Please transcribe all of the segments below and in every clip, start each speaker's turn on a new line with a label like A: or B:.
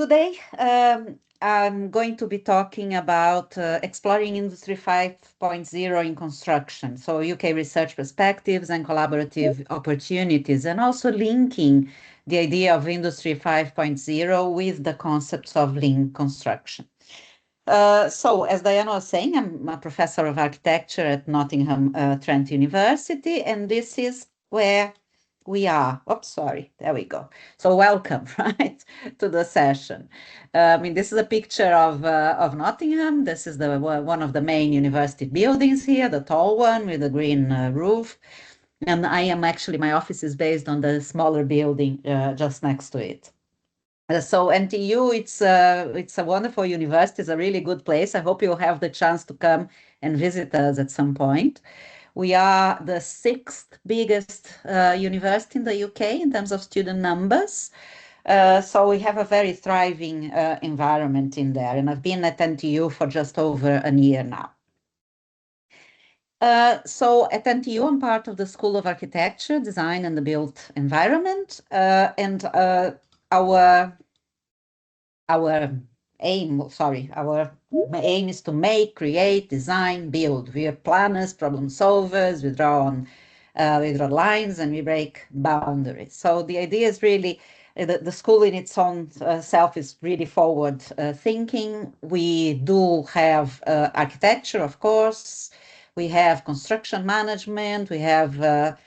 A: Today, I'm going to be talking about exploring Industry 5.0 in construction, so UK research perspectives and collaborative opportunities, and also linking the idea of Industry 5.0 with the concepts of lean construction. So, as Dayana was saying, I'm a professor of architecture at Nottingham, Trent University, and this is where we are. Oops, sorry, there we go. So welcome, right, to the session. I mean, this is a picture of Nottingham. This is one of the main university buildings here, the tall one with the green roof. And I am actually, my office is based on the smaller building just next to it. So NTU, it's a wonderful university. It's a really good place. I hope you'll have the chance to come and visit us at some point. We are the sixth biggest university in the UK in terms of student numbers. So we have a very thriving environment in there. And I've been at NTU for just over a year now. So at NTU, I'm part of the School of Architecture, Design and the Built Environment. And our aim is to make, create, design, build. We are planners, problem solvers. We draw lines and we break boundaries. So the idea is really the school in its own self is really forward thinking. We do have architecture, of course. We have construction management. We have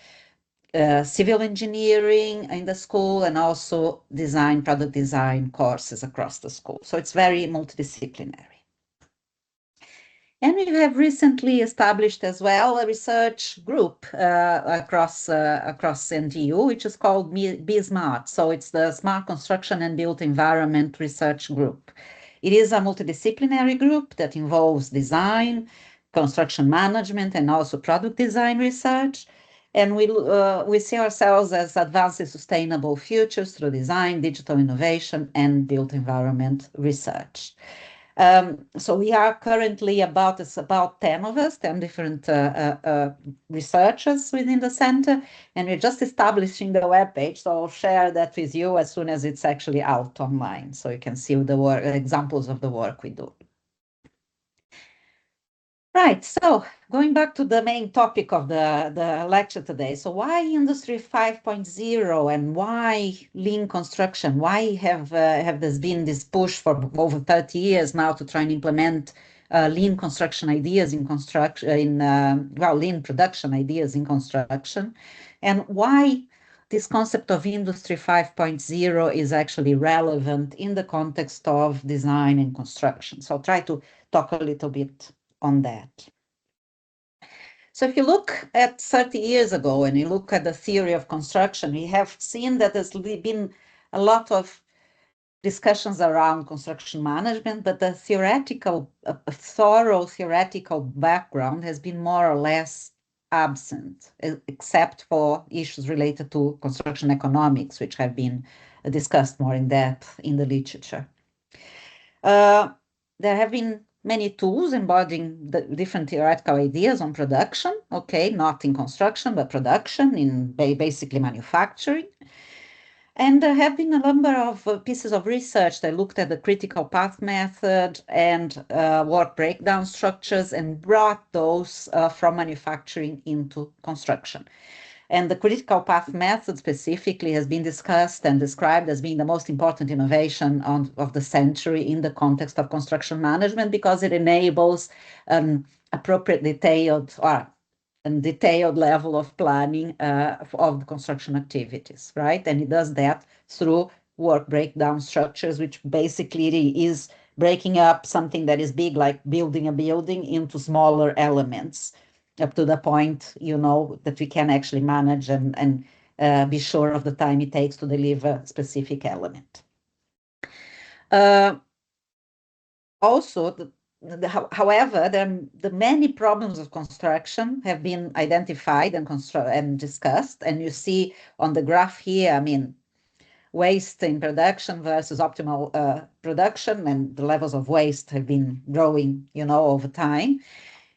A: civil engineering in the school, and also product design courses across the school. So it's very multidisciplinary. And we have recently established as well a research group across NTU, which is called Be Smart. So it's the Smart Construction and Built Environment Research Group. It is a multidisciplinary group that involves design, construction management, and also product design research. And we see ourselves as advancing sustainable futures through design, digital innovation, and built environment research. So we are currently about 10 of us, 10 different researchers within the center, and we're just establishing the webpage. So I'll share that with you as soon as it's actually out online, so you can see the examples of the work we do. Right, so going back to the main topic of the lecture today. So why Industry 5.0 and why lean construction? Why have there been this push for over 30 years now to try and implement lean construction ideas in construction, lean production ideas in construction? And why this concept of Industry 5.0 is actually relevant in the context of design and construction. So I'll try to talk a little bit on that. So if you look at 30 years ago and you look at the theory of construction, we have seen that there's been a lot of discussions around construction management, but the thorough theoretical background has been more or less absent, except for issues related to construction economics, which have been discussed more in depth in the literature. There have been many tools embodying the different theoretical ideas on production, okay, not in construction, but production in basically manufacturing. And there have been a number of pieces of research that looked at the critical path method and work breakdown structures and brought those from manufacturing into construction. And the critical path method specifically has been discussed and described as being the most important innovation of the century in the context of construction management, because it enables appropriate detailed level of planning of the construction activities, right? And it does that through work breakdown structures, which basically is breaking up something that is big, like building a building, into smaller elements, up to the point, that we can actually manage and be sure of the time it takes to deliver a specific element. Also, however, the many problems of construction have been identified and discussed, and you see on the graph here, I mean, waste in production versus optimal production, and the levels of waste have been growing, over time.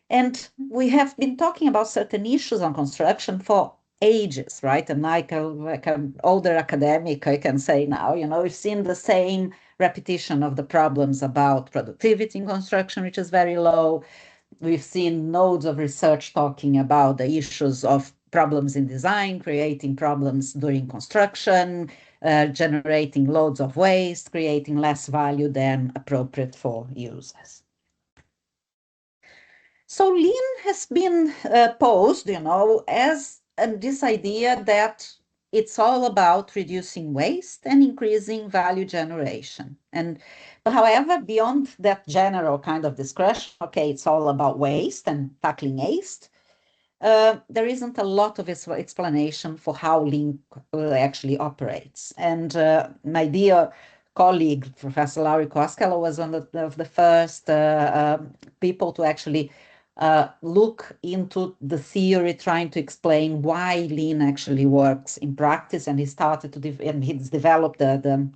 A: And we have been talking about certain issues on construction for ages, right? And like an older academic, I can say now, we've seen the same repetition of the problems about productivity in construction, which is very low. We've seen loads of research talking about the issues of problems in design, creating problems during construction, generating loads of waste, creating less value than appropriate for users. So lean has been posed, as this idea that it's all about reducing waste and increasing value generation. But however, beyond that general kind of discussion, okay, it's all about waste and tackling waste, there isn't a lot of explanation for how lean actually operates. And my dear colleague, Professor Laurie Koskela, was one of the first people to actually look into the theory, trying to explain why lean actually works in practice. And he started to, and he's developed the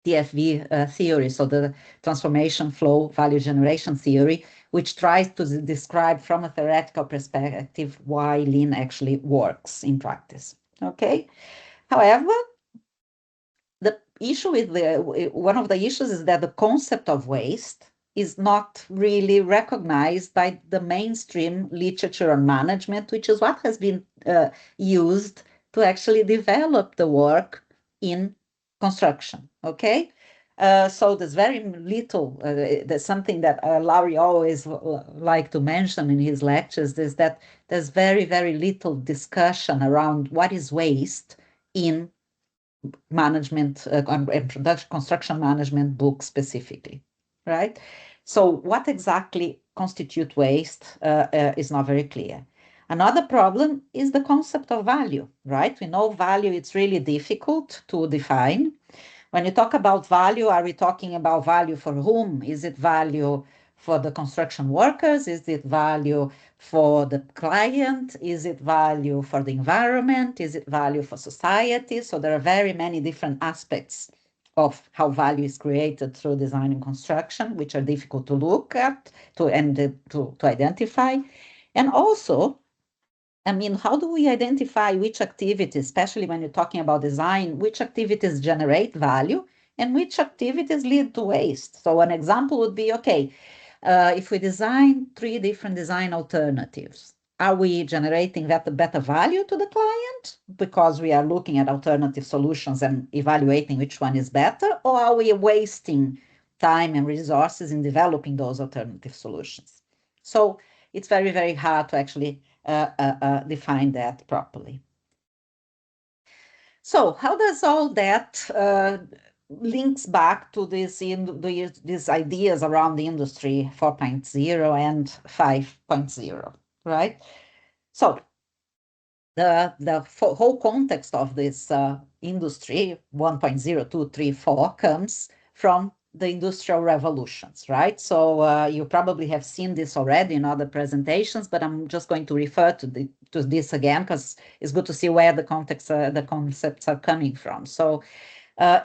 A: TFV theory, so the transformation flow value generation theory, which tries to describe from a theoretical perspective why lean actually works in practice. Okay. However, the issue with one of the issues is that the concept of waste is not really recognized by the mainstream literature on management, which is what has been used to actually develop the work in construction. Okay. So there's very little, there's something that Laurie always like to mention in his lectures, is that there's very, very little discussion around what is waste in management and production, construction management books specifically, right? So what exactly constitute waste is not very clear. Another problem is the concept of value, right? We know value, it's really difficult to define. When you talk about value, are we talking about value for whom? Is it value for the construction workers? Is it value for the client? Is it value for the environment? Is it value for society? So there are very many different aspects of how value is created through design and construction, which are difficult to look at to identify. And also, I mean, how do we identify which activities, especially when you're talking about design, which activities generate value and which activities lead to waste? So an example would be, okay, if we design 3 different design alternatives, are we generating better value to the client because we are looking at alternative solutions and evaluating which one is better, or are we wasting time and resources in developing those alternative solutions? So it's very, very hard to actually define that properly. So how does all that links back to these ideas around the industry 4.0 and 5.0, right? So the whole context of this industry 1.0, 2, 3, 4 comes from the industrial revolutions, right? So you probably have seen this already in other presentations, but I'm just going to refer to this again because it's good to see where the concepts are coming from. So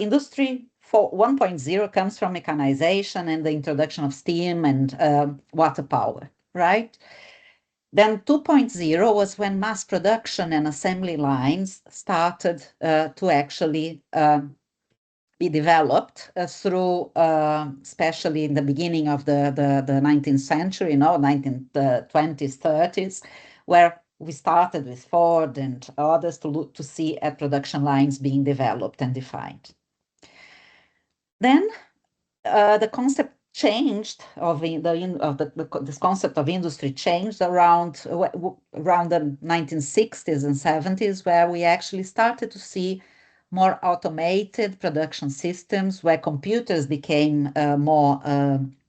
A: industry 1.0 comes from mechanization and the introduction of steam and water power, right? Then 2.0 was when mass production and assembly lines started to actually be developed through, especially in the beginning of the 19th century, 1920s, 30s, where we started with Ford and others to look to see at production lines being developed and defined. Then the concept changed this concept of industry changed around the 1960s and 70s, where we actually started to see more automated production systems, where computers became more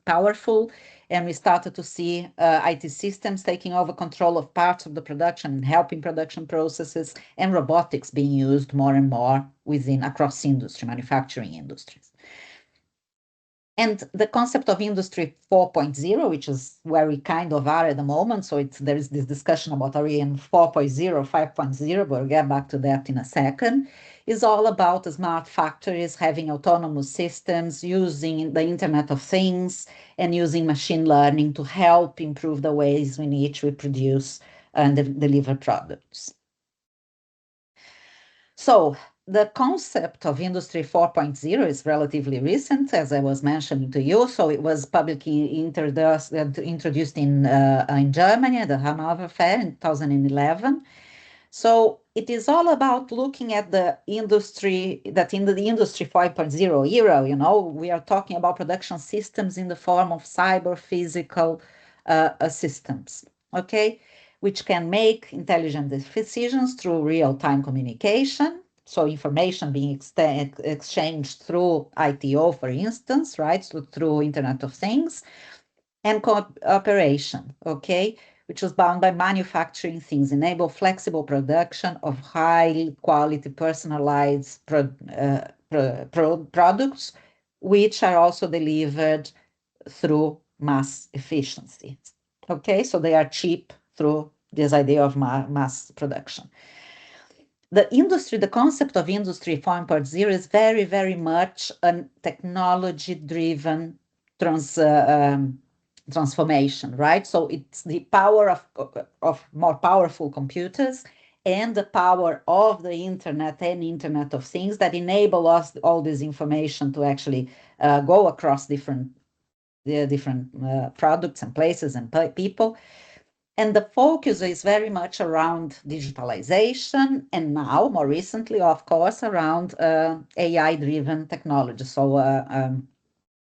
A: powerful, and we started to see IT systems taking over control of parts of the production and helping production processes, and robotics being used more and more across industry, manufacturing industries. And the concept of Industry 4.0, which is where we kind of are at the moment, so there is this discussion about are we in 4.0, 5.0, but we'll get back to that in a second, is all about the smart factories having autonomous systems, using the Internet of Things, and using machine learning to help improve the ways in which we produce and deliver products. So the concept of Industry 4.0 is relatively recent, as I was mentioning to you. So it was publicly introduced in Germany at the Hanover Fair in 2011. So it is all about looking at the industry, that in the Industry 5.0 era, you know, we are talking about production systems in the form of cyber physical systems, okay, which can make intelligent decisions through real-time communication. So information being exchanged through ITO, for instance, right, so through Internet of Things, and cooperation, okay, which was bound by manufacturing things, enable flexible production of high quality personalized products, which are also delivered through mass efficiency. Okay, so they are cheap through this idea of mass production. The concept of Industry 4.0 is very, very much a technology-driven transformation, right? So it's the power of more powerful computers and the power of the internet and Internet of Things that enable us all this information to actually go across different products and places and people. And the focus is very much around digitalization, and now, more recently, of course, around AI-driven technology, so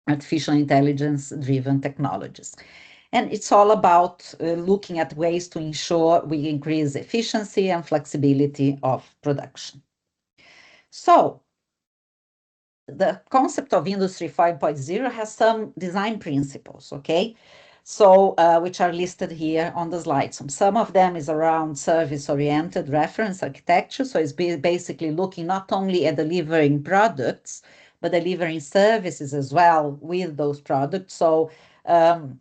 A: artificial intelligence-driven technologies. And it's all about looking at ways to ensure we increase efficiency and flexibility of production. So the concept of Industry 5.0 has some design principles, okay? So, which are listed here on the slide. Some of them is around service-oriented reference architecture. So it's basically looking not only at delivering products, but delivering services as well with those products. So an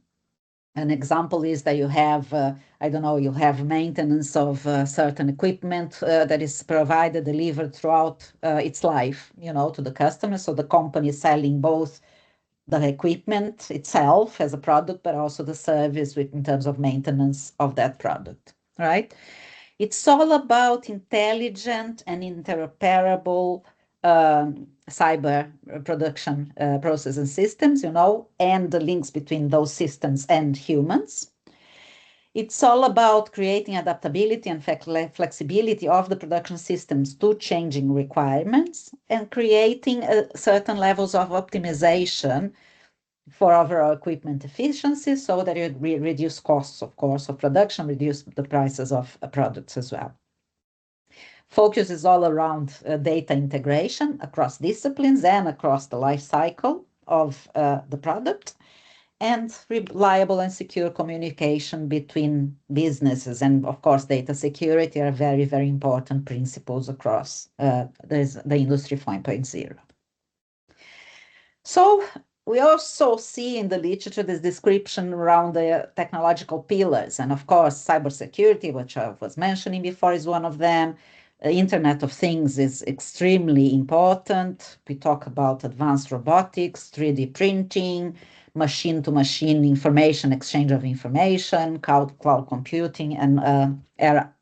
A: example is that you have, I don't know, you have maintenance of certain equipment that is provided, delivered throughout its life, you know, to the customer. So the company is selling both the equipment itself as a product, but also the service in terms of maintenance of that product, right? It's all about intelligent and interoperable cyber production processes and systems, you know, and the links between those systems and humans. It's all about creating adaptability and flexibility of the production systems to changing requirements and creating certain levels of optimization for overall equipment efficiency so that it reduce costs, of course, of production, reduce the prices of products as well. Focus is all around data integration across disciplines and across the life cycle of the product, and reliable and secure communication between businesses. And of course, data security are very, very important principles across the Industry 5.0. So we also see in the literature this description around the technological pillars. And of course, cybersecurity, which I was mentioning before, is one of them. Internet of Things is extremely important. We talk about advanced robotics, 3D printing, machine-to-machine information, exchange of information, cloud computing, and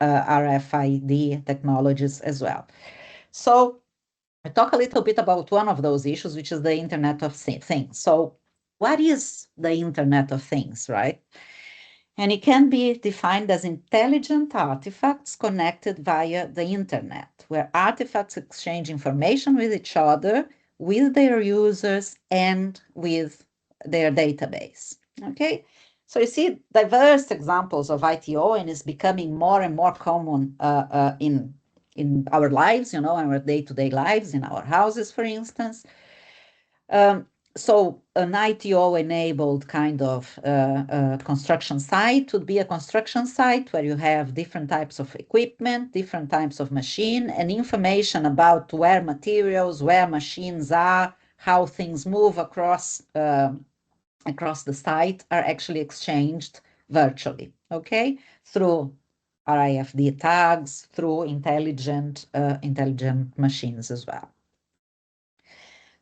A: RFID technologies as well. So I talk a little bit about one of those issues, which is the Internet of Things. So what is the Internet of Things, right? And it can be defined as intelligent artifacts connected via the internet, where artifacts exchange information with each other, with their users, and with their database. Okay, so you see diverse examples of ITO, and it's becoming more and more common in our lives, you know, our day-to-day lives, in our houses, for instance. So an ITO-enabled kind of construction site would be a construction site where you have different types of equipment, different types of machine, and information about where materials, where machines are, how things move across the site are actually exchanged virtually, okay, through RFID tags, through intelligent machines as well.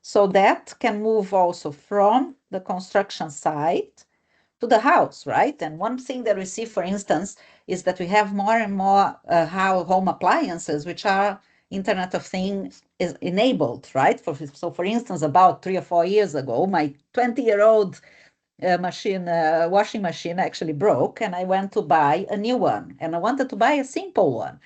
A: So that can move also from the construction site to the house, right? And one thing that we see, for instance, is that we have more and more home appliances which are Internet of Things is enabled, right? So for instance, about 3 or 4 years ago, my 20-year-old washing machine actually broke, and I went to buy a new one. And I wanted to buy a simple one,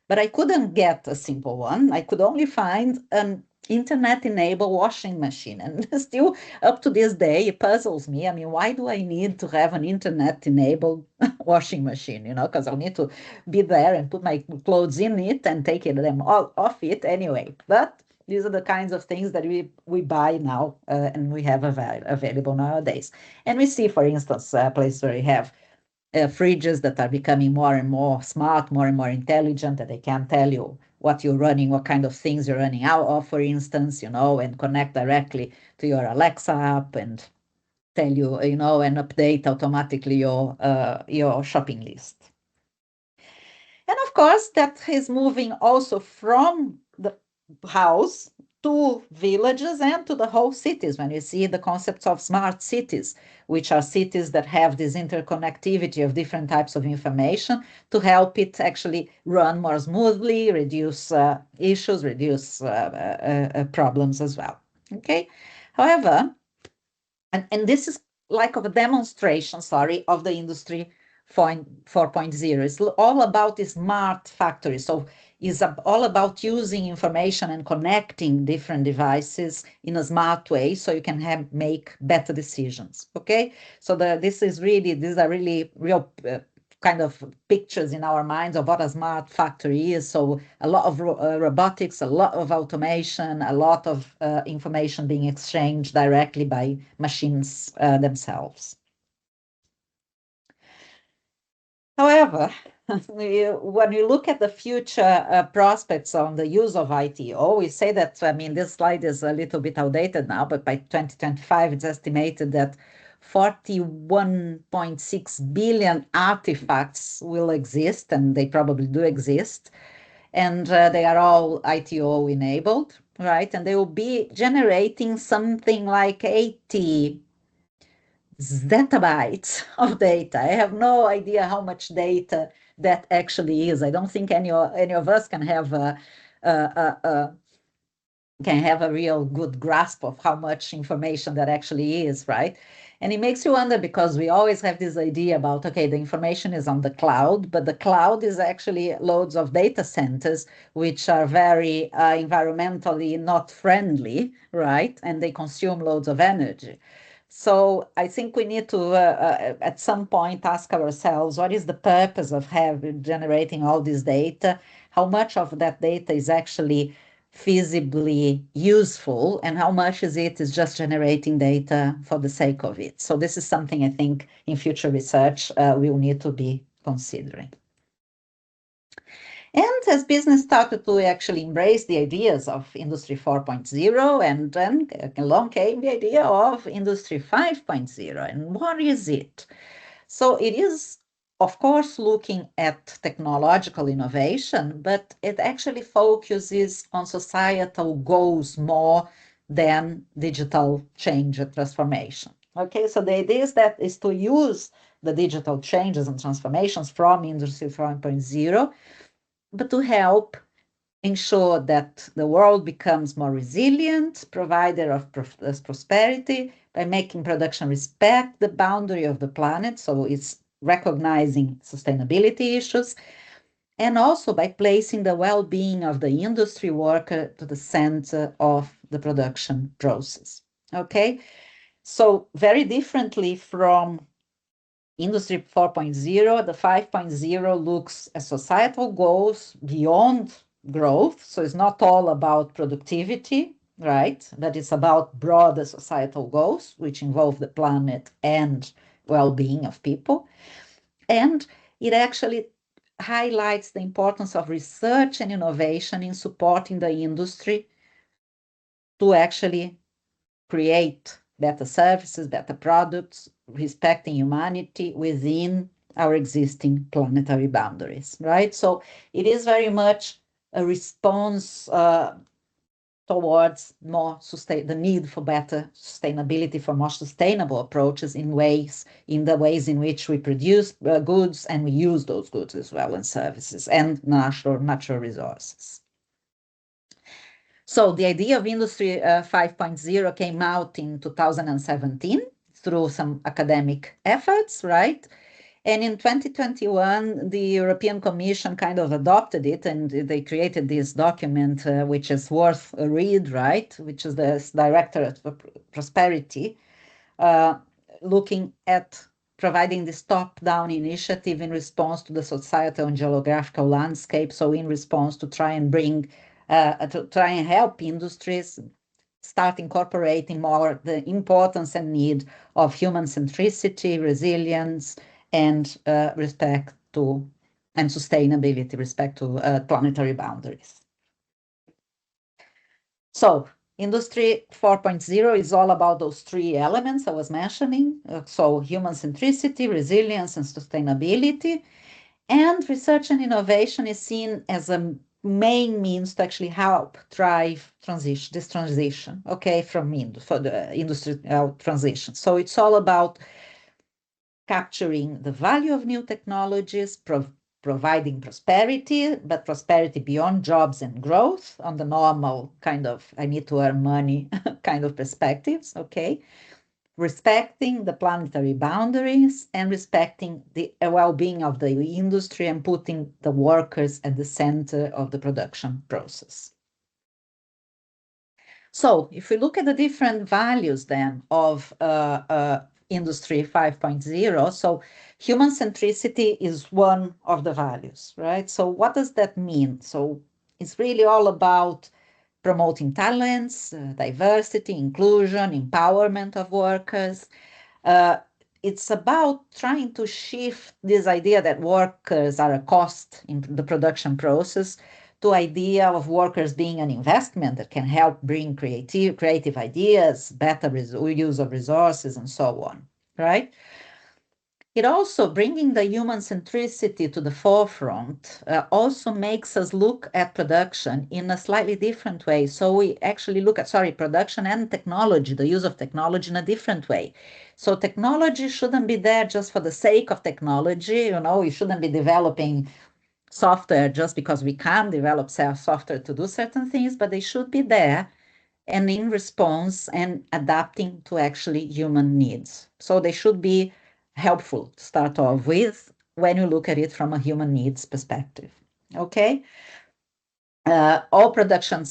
A: but I couldn't get a simple one. I could only find an internet-enabled washing machine. And still, up to this day, it puzzles me. I mean, why do I need to have an internet-enabled washing machine? Because I'll need to be there and put my clothes in it and take them all off it anyway. But these are the kinds of things that we buy now and we have available nowadays. And we see, for instance, places where you have fridges that are becoming more and more smart, more and more intelligent, that they can tell you what you're running, what kind of things you're running out of, for instance, and connect directly to your Alexa app and tell you, and update automatically your shopping list. And of course, that is moving also from the house to villages and to the whole cities. When you see the concepts of smart cities, which are cities that have this interconnectivity of different types of information to help it actually run more smoothly, reduce issues, reduce problems as well. Okay. However, and this is like of a demonstration, of the industry 4.0. It's all about the smart factory. So it's all about using information and connecting different devices in a smart way so you can make better decisions. Okay, so these are really real kind of pictures in our minds of what a smart factory is. So a lot of robotics, a lot of automation, a lot of information being exchanged directly by machines themselves. However, when you look at the future prospects on the use of ITO, we say that, I mean, this slide is a little bit outdated now, but by 2025, it's estimated that 41.6 billion artifacts will exist, and they probably do exist, and they are all ITO enabled, right? And they will be generating something like 80 zettabytes of data. I have no idea how much data that actually is. I don't think any of us can have a real good grasp of how much information that actually is, right? And it makes you wonder, because we always have this idea about, okay, the information is on the cloud, but the cloud is actually loads of data centers, which are very environmentally not friendly, right? And they consume loads of energy. So I think we need to, at some point, ask ourselves, what is the purpose of generating all this data? How much of that data is actually feasibly useful, and how much is just generating data for the sake of it? So this is something I think in future research we will need to be considering. And as business started to actually embrace the ideas of Industry 4.0, and then along came the idea of Industry 5.0. And what is it? So it is, of course, looking at technological innovation, but it actually focuses on societal goals more than digital change or transformation. Okay, so the idea is to use the digital changes and transformations from Industry 4.0, but to help ensure that the world becomes more resilient, provider of prosperity, by making production respect the boundary of the planet, so it's recognizing sustainability issues, and also by placing the well-being of the industry worker to the center of the production process. Okay, so very differently from Industry 4.0, the 5.0 looks at societal goals beyond growth. So it's not all about productivity, right? But it's about broader societal goals, which involve the planet and well-being of people. And it actually highlights the importance of research and innovation in supporting the industry to actually create better services, better products, respecting humanity within our existing planetary boundaries, right? So it is very much a response towards the need for better sustainability, for more sustainable approaches in the ways in which we produce goods and we use those goods as well, and services and natural resources. So the idea of Industry 5.0 came out in 2017 through some academic efforts, right? And in 2021, the European Commission kind of adopted it, and they created this document, which is worth a read, right? Which is the Directorate for Prosperity, looking at providing this top-down initiative in response to the societal and geographical landscape. So in response to try and help industries start incorporating more the importance and need of human centricity, resilience, and respect to and sustainability, respect to planetary boundaries. So Industry 4.0 is all about those three elements I was mentioning. So human centricity, resilience, and sustainability. And research and innovation is seen as a main means to actually help drive this transition, okay, for the industrial transition. So it's all about capturing the value of new technologies, providing prosperity, but prosperity beyond jobs and growth on the normal kind of, I need to earn money kind of perspectives, okay? Respecting the planetary boundaries and respecting the well-being of the industry and putting the workers at the center of the production process. So if we look at the different values then of Industry 5.0, so human centricity is one of the values, right? So what does that mean? So it's really all about promoting talents, diversity, inclusion, empowerment of workers. It's about trying to shift this idea that workers are a cost in the production process to idea of workers being an investment that can help bring creative ideas, better use of resources, and so on, right? It also, bringing the human centricity to the forefront, also makes us look at production in a slightly different way. So we actually look at, production and technology, the use of technology in a different way. So technology shouldn't be there just for the sake of technology. We shouldn't be developing software just because we can develop software to do certain things, but they should be there and in response and adapting to actually human needs. So they should be helpful to start off with when you look at it from a human needs perspective. Okay? All production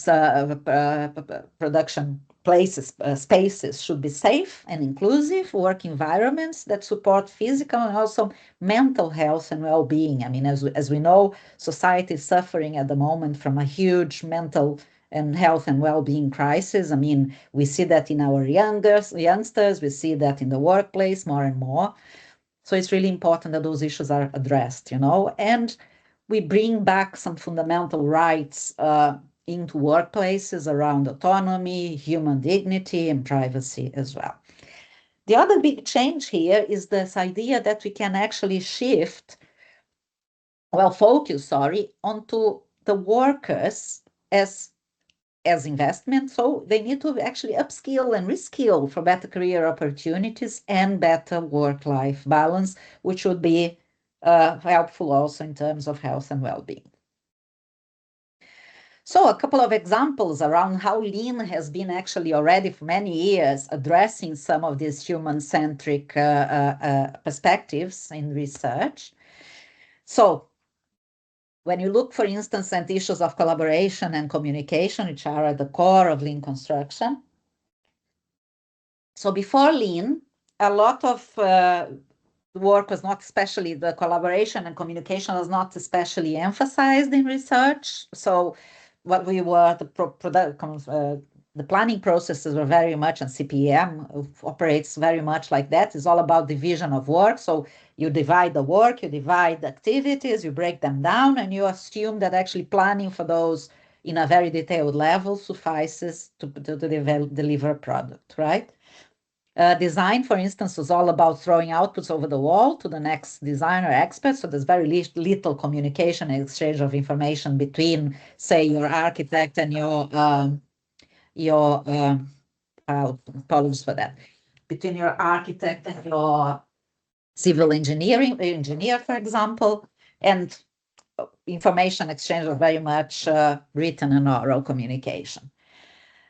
A: places, spaces should be safe and inclusive, work environments that support physical and also mental health and well-being. I mean, as we know, society is suffering at the moment from a huge mental and health and well-being crisis. I mean, we see that in our youngsters, we see that in the workplace more and more. So it's really important that those issues are addressed, and we bring back some fundamental rights into workplaces around autonomy, human dignity, and privacy as well. The other big change here is this idea that we can actually focus onto the workers as investment. So they need to actually upskill and reskill for better career opportunities and better work-life balance, which would be helpful also in terms of health and well-being. So a couple of examples around how lean has been actually already for many years addressing some of these human-centric perspectives in research. So when you look, for instance, at issues of collaboration and communication, which are at the core of lean construction. So before lean, a lot of work was not especially, the collaboration and communication was not especially emphasized in research. So what we were, the planning processes were very much, and CPM operates very much like that. It's all about division of work. So you divide the work, you divide the activities, you break them down, and you assume that actually planning for those in a very detailed level suffices to deliver a product, right? Design, for instance, was all about throwing outputs over the wall to the next designer expert. So there's very little communication and exchange of information between, say, your architect and apologies for that, between your architect and your civil engineer, for example, and information exchange was very much written and oral communication.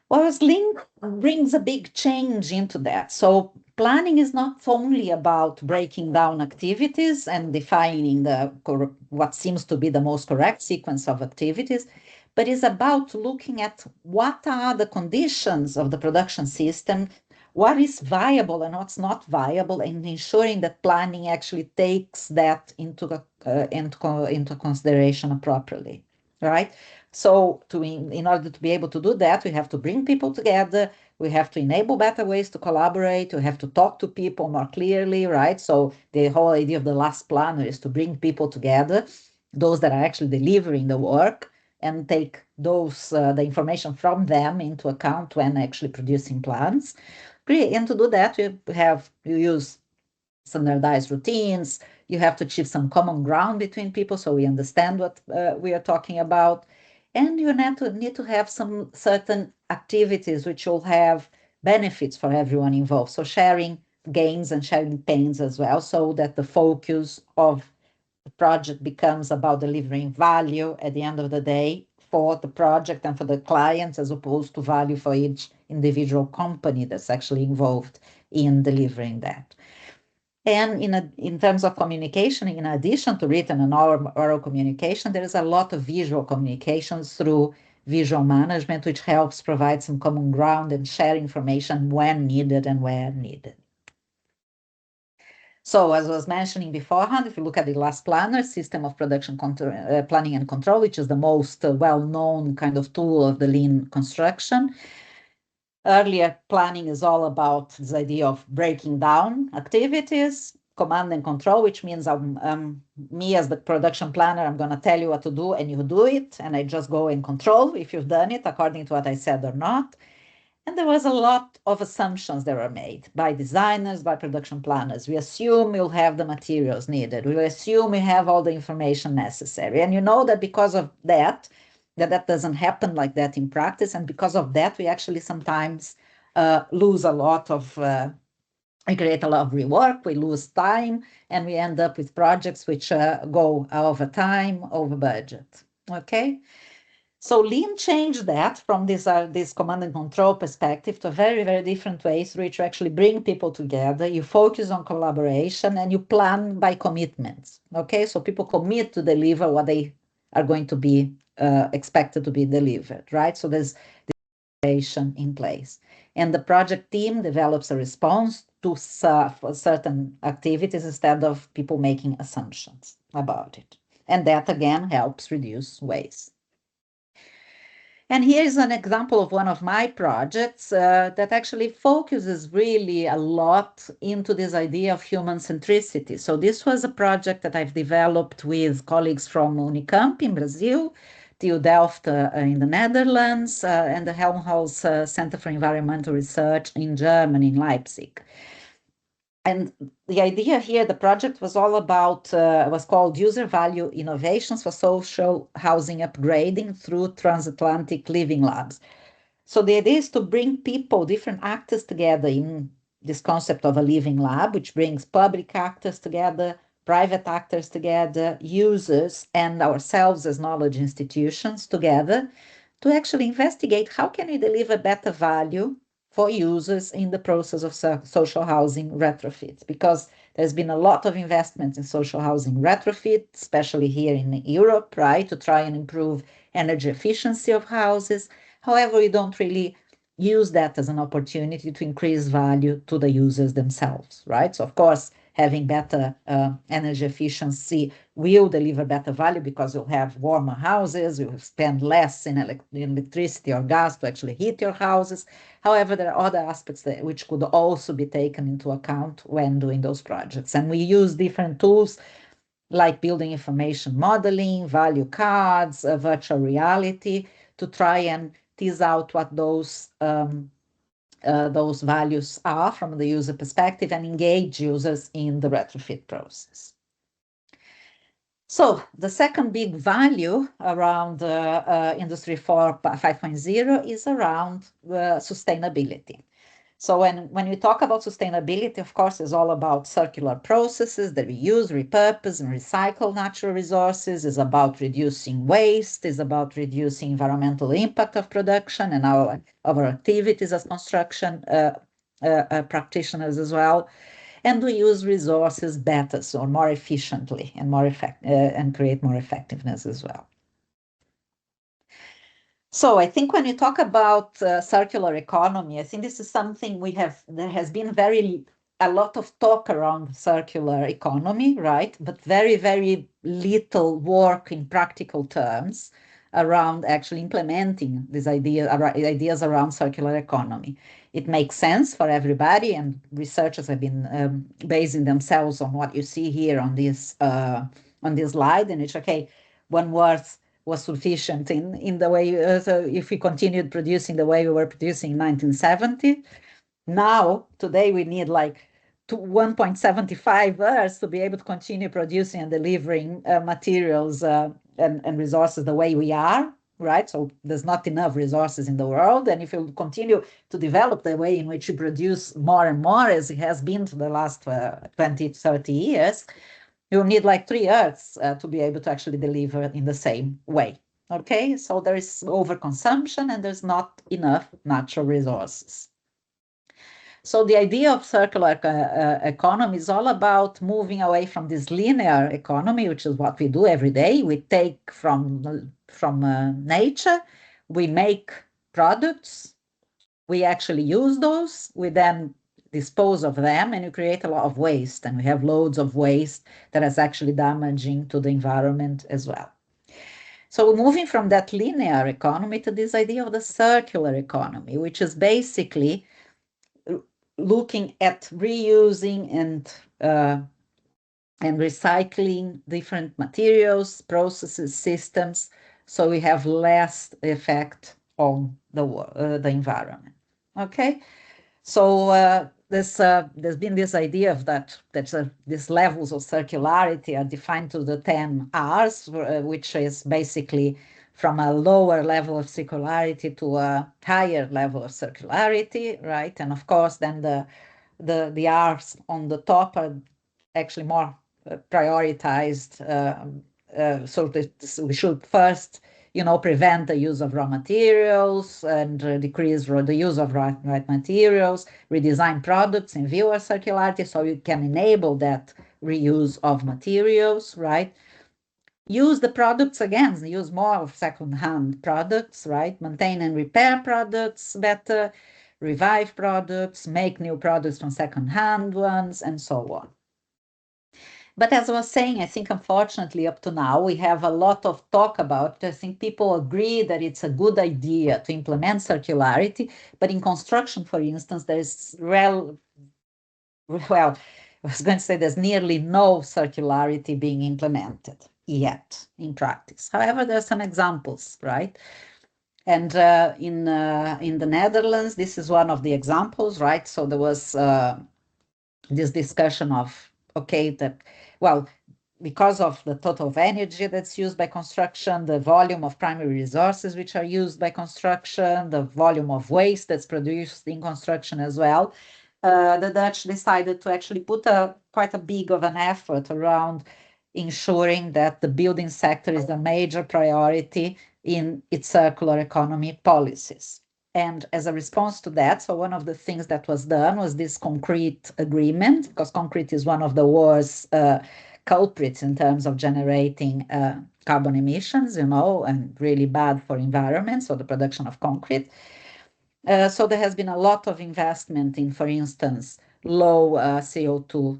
A: Whereas Lean brings a big change into that. So planning is not only about breaking down activities and defining what seems to be the most correct sequence of activities, but is about looking at what are the conditions of the production system, what is viable and what's not viable, and ensuring that planning actually takes that into consideration properly, right? So in order to be able to do that, we have to bring people together. We have to enable better ways to collaborate. We have to talk to people more clearly, right? So the whole idea of the last planner is to bring people together, those that are actually delivering the work, and take the information from them into account when actually producing plans. And to do that, you use standardized routines. You have to achieve some common ground between people so we understand what we are talking about. And you need to have some certain activities which will have benefits for everyone involved. So sharing gains and sharing pains as well, so that the focus of the project becomes about delivering value at the end of the day for the project and for the clients, as opposed to value for each individual company that's actually involved in delivering that. And in terms of communication, in addition to written and oral communication, there is a lot of visual communications through visual management, which helps provide some common ground and share information when needed and where needed. So as I was mentioning beforehand, if you look at the last planner, system of production planning and control, which is the most well-known kind of tool of the lean construction. Earlier planning is all about this idea of breaking down activities, command and control, which means me as the production planner, I'm going to tell you what to do and you do it. And I just go and control if you've done it according to what I said or not. And there was a lot of assumptions that were made by designers, by production planners. We assume you'll have the materials needed. We assume you have all the information necessary. And you know that because of that doesn't happen like that in practice. And because of that, we actually sometimes lose a lot of, we create a lot of rework, we lose time, and we end up with projects which go over time, over budget, okay? So Lean changed that from this command and control perspective to a very, very different way through which you actually bring people together, you focus on collaboration, and you plan by commitments, okay? So people commit to deliver what they are going to be expected to be delivered, right? So there's in place. And the project team develops a response to certain activities instead of people making assumptions about it. And that, again, helps reduce waste. And here's an example of one of my projects that actually focuses really a lot into this idea of human centricity. So this was a project that I've developed with colleagues from Unicamp in Brazil, TU Delft in the Netherlands, and the Helmholtz Center for Environmental Research in Germany, in Leipzig. And the idea here, the project was all about, was called User Value Innovations for Social Housing Upgrading through Transatlantic Living Labs. So the idea is to bring people, different actors together in this concept of a living lab, which brings public actors together, private actors together, users, and ourselves as knowledge institutions together to actually investigate how can we deliver better value for users in the process of social housing retrofits, because there's been a lot of investment in social housing retrofit, especially here in Europe, right, to try and improve energy efficiency of houses. However, we don't really use that as an opportunity to increase value to the users themselves, right? So, of course, having better energy efficiency will deliver better value because you'll have warmer houses, you'll spend less in electricity or gas to actually heat your houses. However, there are other aspects which could also be taken into account when doing those projects. And we use different tools like building information modeling, value cards, virtual reality to try and tease out what those values are from the user perspective and engage users in the retrofit process. So the second big value around Industry 4.5.0 is around sustainability. So when we talk about sustainability, of course, it's all about circular processes that we use, repurpose, and recycle natural resources. It's about reducing waste. It's about reducing environmental impact of production and our activities as construction practitioners as well. And we use resources better, so more efficiently and and create more effectiveness as well. So I think when you talk about circular economy, I think this is something there has been a lot of talk around circular economy, right? But very, very little work in practical terms around actually implementing these ideas around circular economy. It makes sense for everybody, and researchers have been basing themselves on what you see here on this slide, in which, okay, one worth was sufficient in the way, so if we continued producing the way we were producing in 1970, now, today, we need like 1.75 Earths to be able to continue producing and delivering materials and resources the way we are, right? So there's not enough resources in the world. And if you continue to develop the way in which you produce more and more, as it has been for the last 20, 30 years, you need like 3 Earths to be able to actually deliver in the same way. Okay, so there is overconsumption and there's not enough natural resources. So the idea of circular economy is all about moving away from this linear economy, which is what we do every day. We take from nature, we make products, we actually use those, we then dispose of them, and you create a lot of waste, and we have loads of waste that is actually damaging to the environment as well. So we're moving from that linear economy to this idea of the circular economy, which is basically looking at reusing and recycling different materials, processes, systems, so we have less effect on the environment. Okay, so there's been this idea of that these levels of circularity are defined to the 10 R's, which is basically from a lower level of circularity to a higher level of circularity, right? And of course, then the R's on the top are actually more prioritized. So we should first, prevent the use of raw materials and decrease the use of right materials, redesign products in view of circularity, so you can enable that reuse of materials, right? Use the products again, use more of second-hand products, right? Maintain and repair products better, revive products, make new products from second-hand ones, and so on. But as I was saying, I think unfortunately up to now, we have a lot of talk about it. I think people agree that it's a good idea to implement circularity, but in construction, for instance, there's well, I was going to say there's nearly no circularity being implemented yet in practice. However, there are some examples, right? And in the Netherlands, this is one of the examples, right? So there was this discussion of, okay, that, well, because of the total of energy that's used by construction, the volume of primary resources which are used by construction, the volume of waste that's produced in construction as well, the Dutch decided to actually put quite a big of an effort around ensuring that the building sector is a major priority in its circular economy policies. And as a response to that, so one of the things that was done was this concrete agreement, because concrete is one of the worst culprits in terms of generating carbon emissions, and really bad for environment, so the production of concrete. So there has been a lot of investment in, for instance, low CO2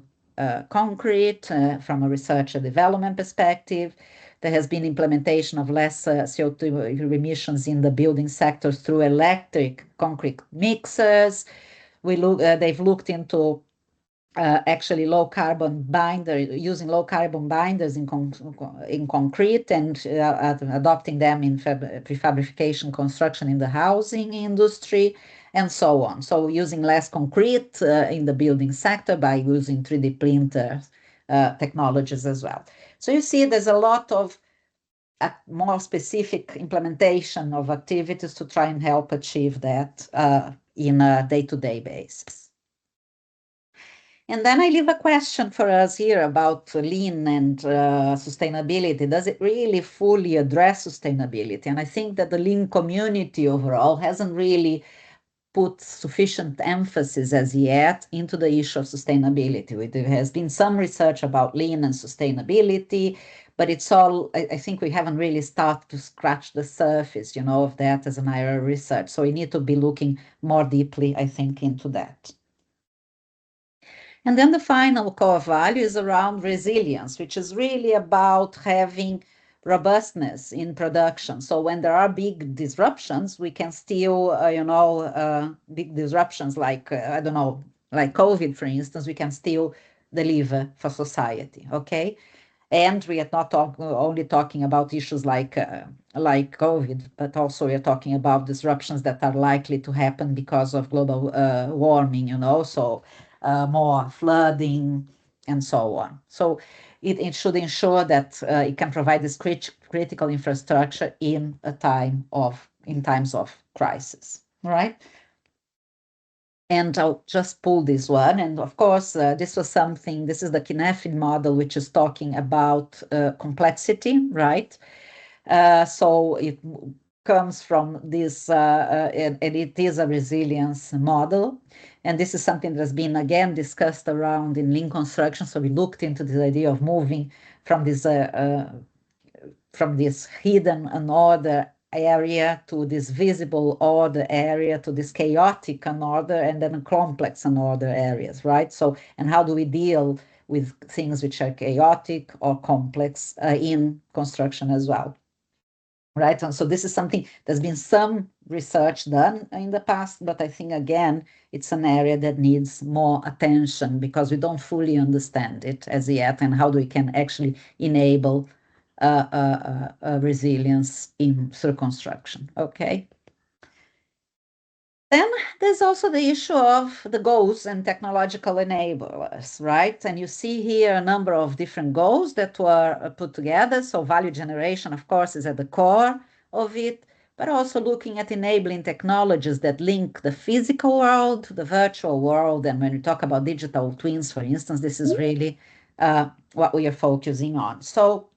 A: concrete from a research and development perspective. There has been implementation of less CO2 emissions in the building sector through electric concrete mixers. They've looked into actually using low carbon binders in concrete and adopting them in prefabrication construction in the housing industry and so on. So using less concrete in the building sector by using 3D printer technologies as well. So you see there's a lot of more specific implementation of activities to try and help achieve that in a day-to-day basis. And then I leave a question for us here about lean and sustainability. Does it really fully address sustainability? And I think that the lean community overall hasn't really put sufficient emphasis as yet into the issue of sustainability. There has been some research about lean and sustainability, but it's all, I think we haven't really started to scratch the surface, of that as an area of research. So we need to be looking more deeply, I think, into that. And then the final core value is around resilience, which is really about having robustness in production. So when there are big disruptions, we can still, big disruptions like, like COVID, for instance, we can still deliver for society, okay? And we are not only talking about issues like COVID, but also we are talking about disruptions that are likely to happen because of global warming, so more flooding and so on. So it should ensure that it can provide this critical infrastructure in times of crisis, right? And I'll just pull this one. And of course, this is the Kinefin model, which is talking about complexity, right? So it comes from this, and it is a resilience model. And this is something that's been, again, discussed around in lean construction. So we looked into the idea of moving from this hidden and order area to this visible order area to this chaotic and order and then complex and order areas, right? So, and how do we deal with things which are chaotic or complex in construction as well, right? And so this is something, there's been some research done in the past, but I think, again, it's an area that needs more attention because we don't fully understand it as yet, and how we can actually enable resilience through construction, okay? Then there's also the issue of the goals and technological enablers, right? And you see here a number of different goals that were put together. So value generation, of course, is at the core of it, but also looking at enabling technologies that link the physical world to the virtual world. And when we talk about digital twins, for instance, this is really what we are focusing on. So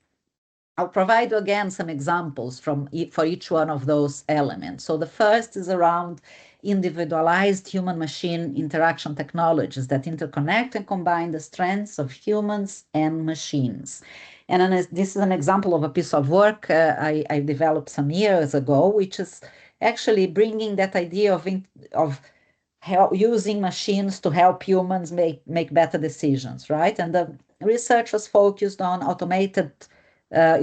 A: I'll provide again some examples for each one of those elements. So the first is around individualized human-machine interaction technologies that interconnect and combine the strengths of humans and machines. And this is an example of a piece of work I developed some years ago, which is actually bringing that idea of using machines to help humans make better decisions, right? And the research was focused on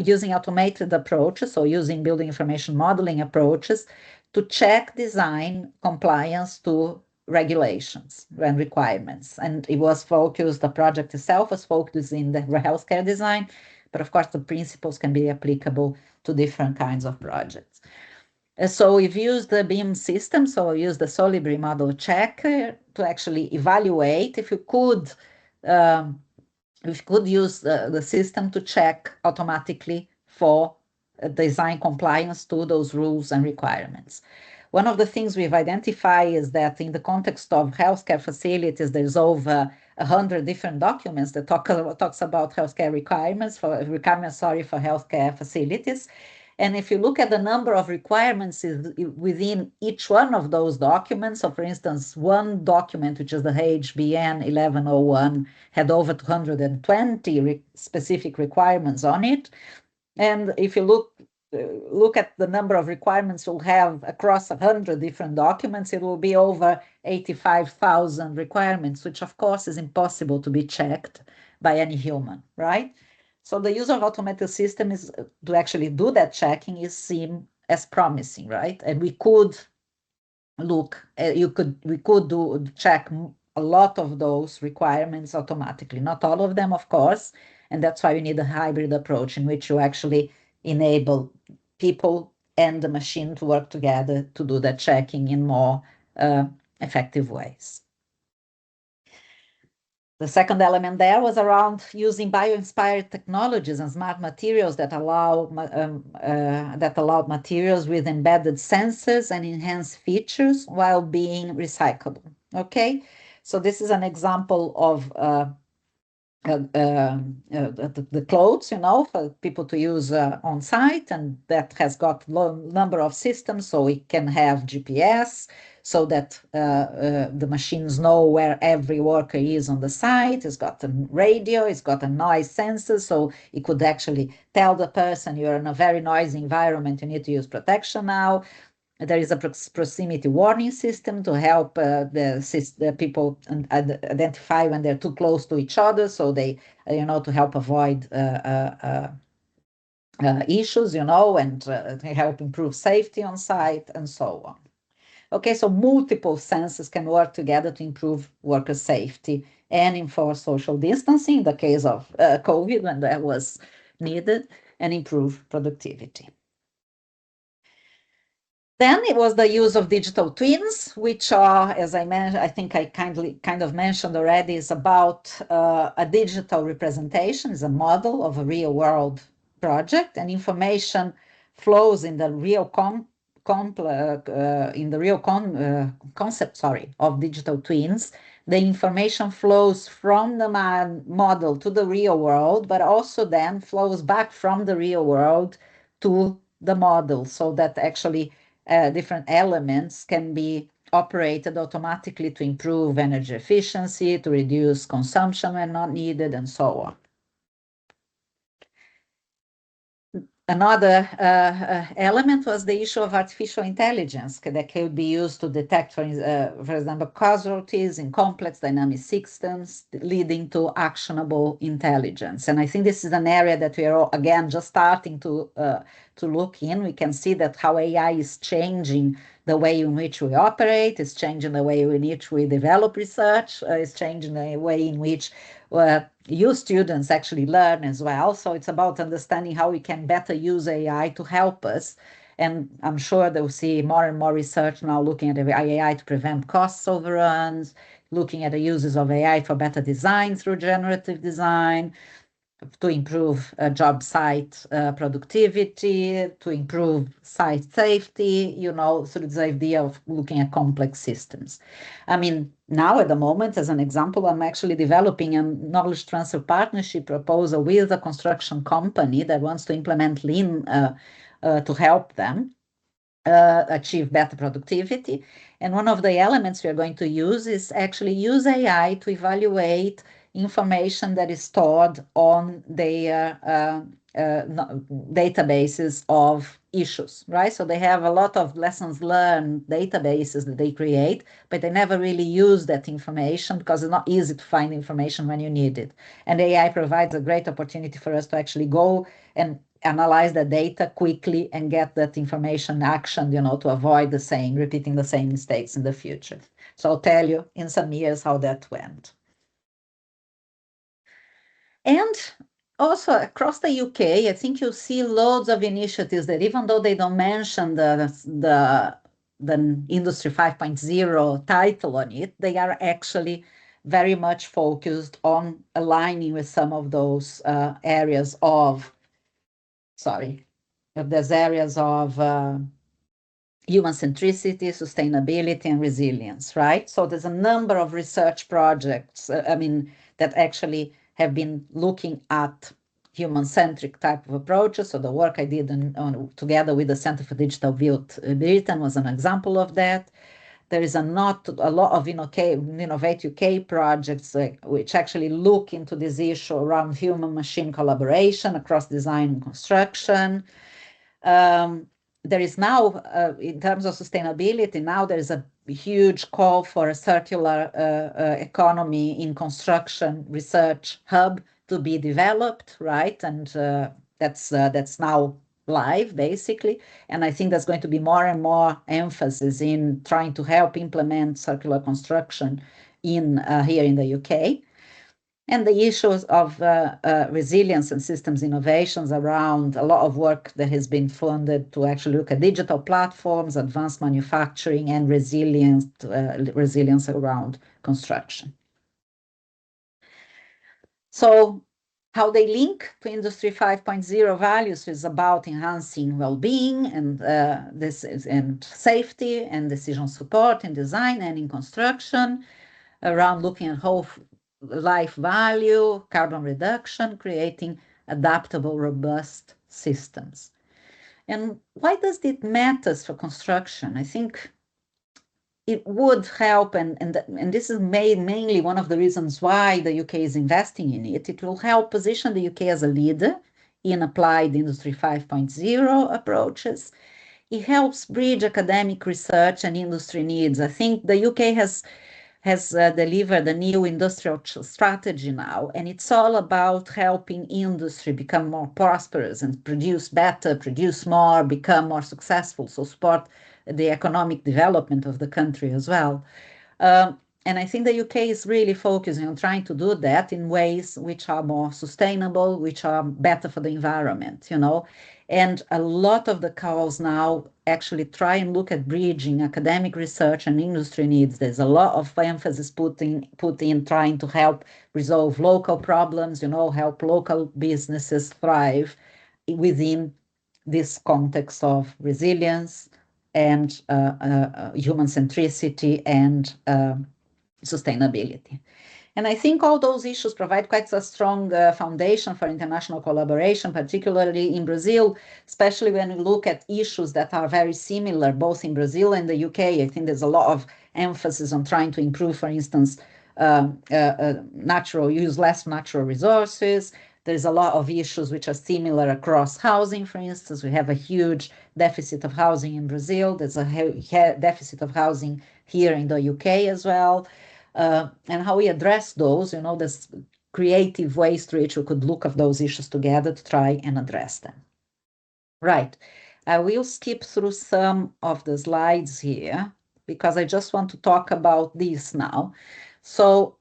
A: using automated approaches, so using building information modeling approaches to check design compliance to regulations and requirements. And the project itself was focused in the healthcare design, but of course the principles can be applicable to different kinds of projects. So we've used the BIM system, so we used the Solibri model checker to actually evaluate if we could use the system to check automatically for design compliance to those rules and requirements. One of the things we've identified is that in the context of healthcare facilities, there's over 100 different documents that talks about healthcare requirements for healthcare facilities. And if you look at the number of requirements within each one of those documents, so for instance, one document, which is the HBN 1101, had over 220 specific requirements on it. And if you look at the number of requirements we'll have across 100 different documents, it will be over 85,000 requirements, which of course is impossible to be checked by any human, right? So the use of automated systems to actually do that checking is seen as promising, right? And we could check a lot of those requirements automatically, not all of them, of course, and that's why we need a hybrid approach in which you actually enable people and the machine to work together to do that checking in more effective ways. The second element there was around using bio-inspired technologies and smart materials that allow materials with embedded sensors and enhanced features while being recyclable. Okay, so this is an example of the clothes, for people to use on site, and that has got number of systems, so it can have GPS, so that the machines know where every worker is on the site. It's got a radio, it's got a noise sensor, so it could actually tell the person, you're in a very noisy environment, you need to use protection now. There is a proximity warning system to help the people identify when they're too close to each other, so they, to help avoid issues, and help improve safety on site and so on. Okay, so multiple sensors can work together to improve worker safety and enforce social distancing in the case of COVID when that was needed, and improve productivity. Then it was the use of digital twins, which are, as I mentioned, I think I kind of mentioned already, is about a digital representation, is a model of a real world project, and information flows in the real concept, of digital twins. The information flows from the model to the real world, but also then flows back from the real world to the model, so that actually different elements can be operated automatically to improve energy efficiency, to reduce consumption when not needed, and so on. Another element was the issue of artificial intelligence that could be used to detect, for example, casualties in complex dynamic systems, leading to actionable intelligence. And I think this is an area that we are, again, just starting to look in. We can see that how AI is changing the way in which we operate, it's changing the way in which we develop research, it's changing the way in which you students actually learn as well. So it's about understanding how we can better use AI to help us. And I'm sure that we'll see more and more research now looking at AI to prevent cost overruns, looking at the uses of AI for better design through generative design, to improve job site productivity, to improve site safety, through this idea of looking at complex systems. I mean, now at the moment, as an example, I'm actually developing a knowledge transfer partnership proposal with a construction company that wants to implement Lean to help them achieve better productivity. And one of the elements we are going to use is actually use AI to evaluate information that is stored on their databases of issues, right? So they have a lot of lessons learned databases that they create, but they never really use that information because it's not easy to find information when you need it. And AI provides a great opportunity for us to actually go and analyze the data quickly and get that information actioned, to avoid repeating the same mistakes in the future. So I'll tell you in some years how that went. And also across the UK, I think you'll see loads of initiatives that, even though they don't mention the Industry 5.0 title on it, they are actually very much focused on aligning with some of those areas of, human centricity, sustainability, and resilience, right? So there's a number of research projects, that actually have been looking at human-centric type of approaches. So the work I did together with the Center for Digital Britain was an example of that. There is a lot of Innovate UK projects which actually look into this issue around human-machine collaboration across design and construction. There is now, in terms of sustainability, now there is a huge call for a circular economy in construction research hub to be developed, right? And that's now live, basically. And I think there's going to be more and more emphasis in trying to help implement circular construction here in the UK. And the issues of resilience and systems innovations around a lot of work that has been funded to actually look at digital platforms, advanced manufacturing, and resilience around construction. So how they link to Industry 5.0 values is about enhancing well-being and safety and decision support in design and in construction, around looking at whole life value, carbon reduction, creating adaptable, robust systems. And why does it matter for construction? I think it would help, and this is mainly one of the reasons why the UK is investing in it. It will help position the UK as a leader in applied Industry 5.0 approaches. It helps bridge academic research and industry needs. I think the UK has delivered a new industrial strategy now, and it's all about helping industry become more prosperous and produce better, produce more, become more successful, so support the economic development of the country as well. And I think the UK is really focusing on trying to do that in ways which are more sustainable, which are better for the environment, you know. And a lot of the calls now actually try and look at bridging academic research and industry needs. There's a lot of emphasis put in trying to help resolve local problems, you know, help local businesses thrive within this context of resilience and human centricity and sustainability. And I think all those issues provide quite a strong foundation for international collaboration, particularly in Brazil, especially when we look at issues that are very similar, both in Brazil and the UK. I think there's a lot of emphasis on trying to improve, for instance, less natural resources. There's a lot of issues which are similar across housing, for instance. We have a huge deficit of housing in Brazil. There's a deficit of housing here in the UK as well. And how we address those, you know, there's creative ways through which we could look at those issues together to try and address them. Right. I will skip through some of the slides here because I just want to talk about this now. So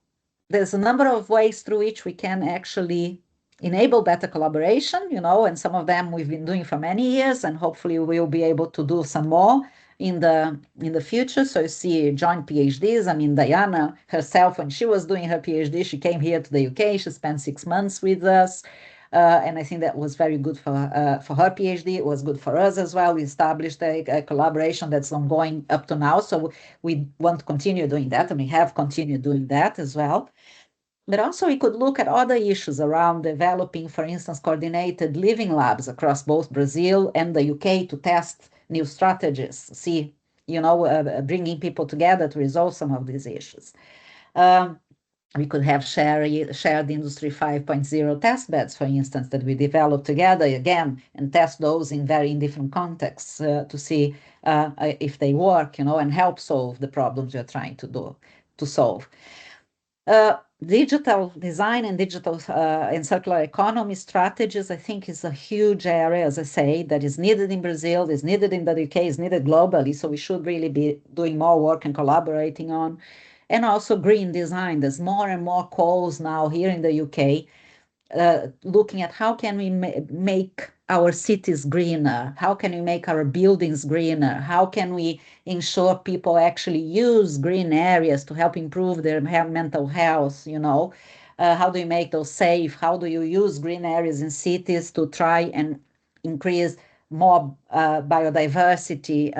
A: there's a number of ways through which we can actually enable better collaboration, you know, and some of them we've been doing for many years, and hopefully we'll be able to do some more in the future. So you see joint PhDs. I mean, Dayana herself, when she was doing her PhD, she came here to the UK. She spent 6 months with us. And I think that was very good for her PhD. It was good for us as well. We established a collaboration that's ongoing up to now. So we want to continue doing that, and we have continued doing that as well. But also we could look at other issues around developing, for instance, coordinated living labs across both Brazil and the UK to test new strategies, see, you know, bringing people together to resolve some of these issues. We could have shared Industry 5.0 test beds, for instance, that we developed together again and test those in different contexts to see if they work, you know, and help solve the problems you're trying to solve. Digital design and digital and circular economy strategies, I think, is a huge area, as I say, that is needed in Brazil, is needed in the UK, is needed globally. So we should really be doing more work and collaborating on. And also green design. There's more and more calls now here in the UK looking at how can we make our cities greener, how can we make our buildings greener, how can we ensure people actually use green areas to help improve their mental health, you know, how do you make those safe, how do you use green areas in cities to try and increase more biodiversity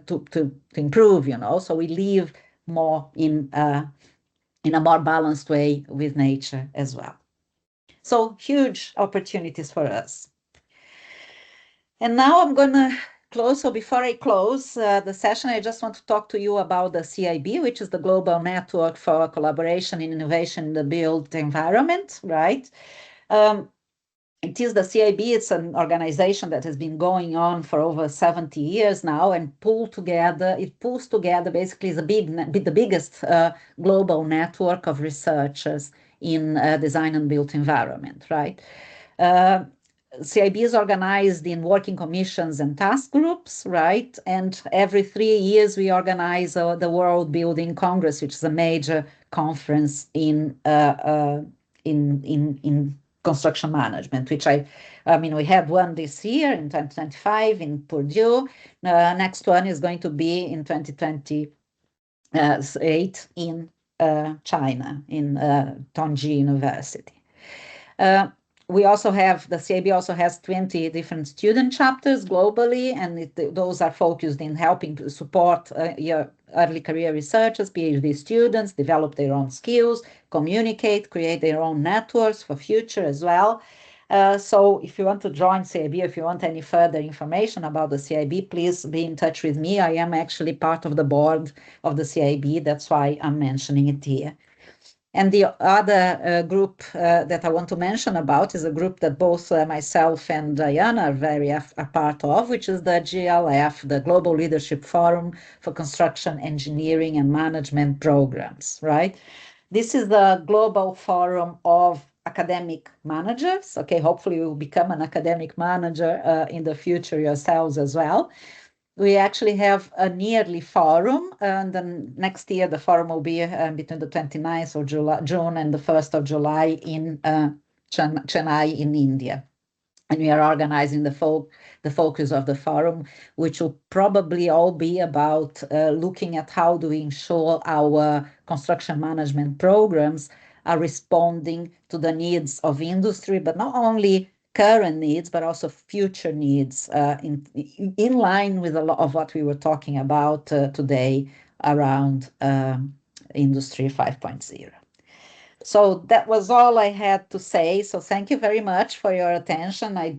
A: to improve, you know, so we live more in a more balanced way with nature as well. So huge opportunities for us. And now I'm going to close. So before I close the session, I just want to talk to you about the CIB, which is the Global Network for Collaboration and Innovation in the Built Environment, right? It is the CIB. It's an organization that has been going on for over 70 years now and pulls together basically the biggest global network of researchers in design and built environment, right? CIB is organized in working commissions and task groups, right? And every 3 years we organize the World Building Congress, which is a major conference in construction management, which I mean, we had one this year in 2025 in Purdue. Next one is going to be in 2028 in China, in Tongji University. We also have, the CIB also has 20 different student chapters globally, and those are focused in helping to support your early career researchers, PhD students, develop their own skills, communicate, create their own networks for future as well. So if you want to join CIB, if you want any further information about the CIB, please be in touch with me. I am actually part of the board of the CIB. That's why I'm mentioning it here. And the other group that I want to mention about is a group that both myself and Dayana are very a part of, which is the GLF, the Global Leadership Forum for Construction, Engineering and Management Programs, right? This is the global forum of academic managers. Okay, hopefully you will become an academic manager in the future yourselves as well. We actually have a yearly forum, and then next year the forum will be between the 29th of June and the 1st of July in Chennai in India. And we are organizing the focus of the forum, which will probably all be about looking at how do we ensure our construction management programs are responding to the needs of industry, but not only current needs, but also future needs in line with a lot of what we were talking about today around Industry 5.0. So that was all I had to say. So thank you very much for your attention. I